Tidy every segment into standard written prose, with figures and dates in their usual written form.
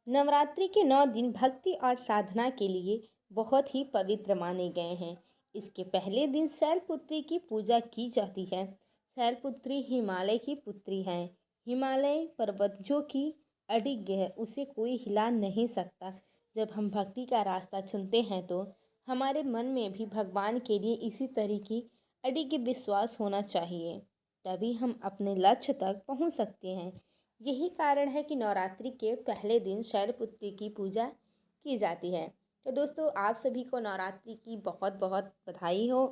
नवरात्रि के 9 दिन भक्ति और साधना के लिए बहुत ही पवित्र माने गए हैं। इसके पहले दिन शैलपुत्री की पूजा की जाती है। शैलपुत्री हिमालय की पुत्री है। हिमालय पर्वत जो कि अडिग है, उसे कोई हिला नहीं सकता। जब हम भक्ति का रास्ता चुनते हैं तो हमारे मन में भी भगवान के लिए इसी तरह की अडिग विश्वास होना चाहिए, तभी हम अपने लक्ष्य तक पहुंच सकते हैं। यही कारण है कि नवरात्रि के पहले दिन शैलपुत्री की पूजा की जाती है। तो दोस्तों, आप सभी को नवरात्रि की बहुत बहुत बधाई हो।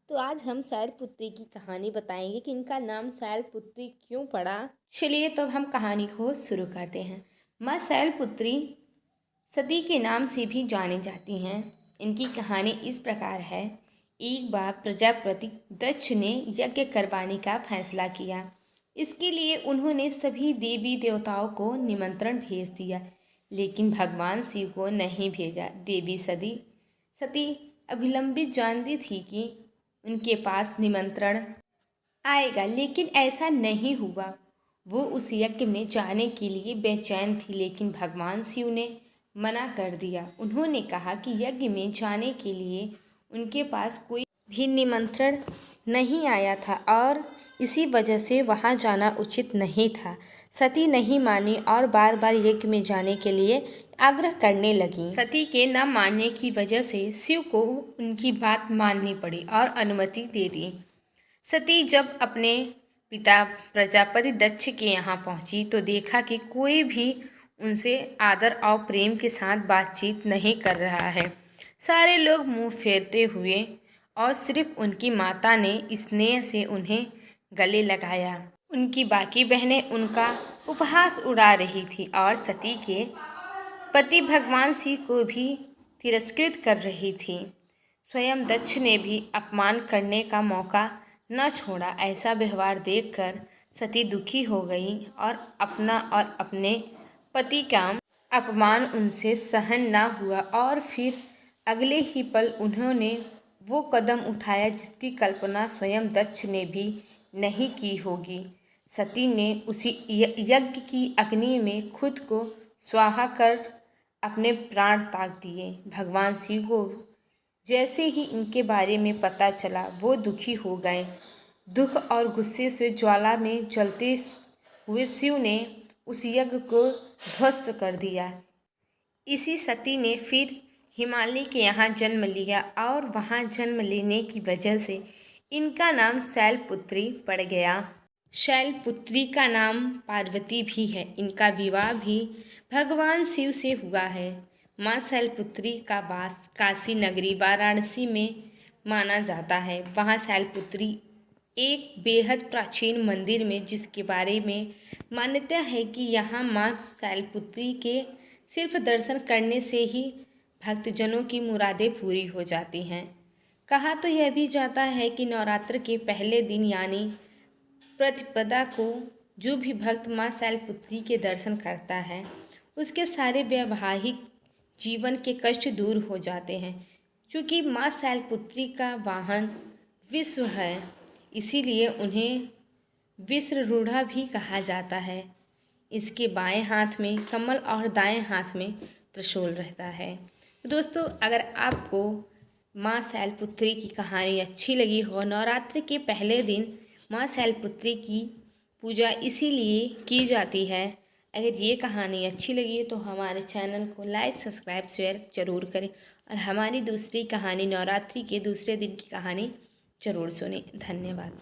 तो आज हम शैलपुत्री की कहानी बताएंगे कि इनका नाम शैलपुत्री क्यों पड़ा। चलिए तो हम कहानी को शुरू करते हैं। माँ शैलपुत्री सती के नाम से भी जानी जाती हैं। इनकी कहानी इस प्रकार है। एक बार प्रजापति दक्ष ने यज्ञ करवाने का फैसला किया। इसके लिए उन्होंने सभी देवी देवताओं को निमंत्रण भेज दिया, लेकिन भगवान शिव को नहीं भेजा। देवी सती अभिलंबित जानती थी कि उनके पास निमंत्रण आएगा, लेकिन ऐसा नहीं हुआ। वो उस यज्ञ में जाने के लिए बेचैन थी, लेकिन भगवान शिव ने मना कर दिया। उन्होंने कहा कि यज्ञ में जाने के लिए उनके पास कोई भी निमंत्रण नहीं आया था और इसी वजह से वहां जाना उचित नहीं था। सती नहीं मानी और बार बार यज्ञ में जाने के लिए आग्रह करने लगी। सती के न मानने की वजह से शिव को उनकी बात माननी पड़ी और अनुमति दे दी। सती जब अपने पिता प्रजापति दक्ष के यहाँ पहुंची तो देखा कि कोई भी उनसे आदर और प्रेम के साथ बातचीत नहीं कर रहा है। सारे लोग मुंह फेरते हुए और सिर्फ उनकी माता ने स्नेह से उन्हें गले लगाया। उनकी बाकी बहनें उनका उपहास उड़ा रही थी और सती के पति भगवान शिव को भी तिरस्कृत कर रही थी। स्वयं दक्ष ने भी अपमान करने का मौका न छोड़ा। ऐसा व्यवहार देखकर सती दुखी हो गई और अपना और अपने पति का अपमान उनसे सहन न हुआ और फिर अगले ही पल उन्होंने वो कदम उठाया जिसकी कल्पना स्वयं दक्ष ने भी नहीं की होगी। सती ने उसी यज्ञ की अग्नि में खुद को स्वाहा कर अपने प्राण त्याग दिए। भगवान शिव को जैसे ही इनके बारे में पता चला वो दुखी हो गए। दुख और गुस्से से ज्वाला में जलते हुए शिव ने उस यज्ञ को ध्वस्त कर दिया। इसी सती ने फिर हिमालय के यहाँ जन्म लिया और वहाँ जन्म लेने की वजह से इनका नाम शैलपुत्री पड़ गया। शैलपुत्री का नाम पार्वती भी है। इनका विवाह भी भगवान शिव से हुआ है। माँ शैलपुत्री का वास काशी नगरी वाराणसी में माना जाता है। वहाँ शैलपुत्री एक बेहद प्राचीन मंदिर में, जिसके बारे में मान्यता है कि यहाँ माँ शैलपुत्री के सिर्फ दर्शन करने से ही भक्तजनों की मुरादें पूरी हो जाती हैं। कहा तो यह भी जाता है कि नवरात्र के पहले दिन यानी प्रतिपदा को जो भी भक्त माँ शैलपुत्री के दर्शन करता है उसके सारे वैवाहिक जीवन के कष्ट दूर हो जाते हैं। क्योंकि माँ शैलपुत्री का वाहन विश्व है, इसीलिए उन्हें विश्वरूढ़ा भी कहा जाता है। इसके बाएं हाथ में कमल और दाएं हाथ में त्रिशूल रहता है। दोस्तों, अगर आपको माँ शैलपुत्री की कहानी अच्छी लगी हो, नवरात्रि के पहले दिन माँ शैलपुत्री की पूजा इसीलिए की जाती है। अगर ये कहानी अच्छी लगी है तो हमारे चैनल को लाइक सब्सक्राइब शेयर ज़रूर करें और हमारी दूसरी कहानी नवरात्रि के दूसरे दिन की कहानी ज़रूर सुनें। धन्यवाद।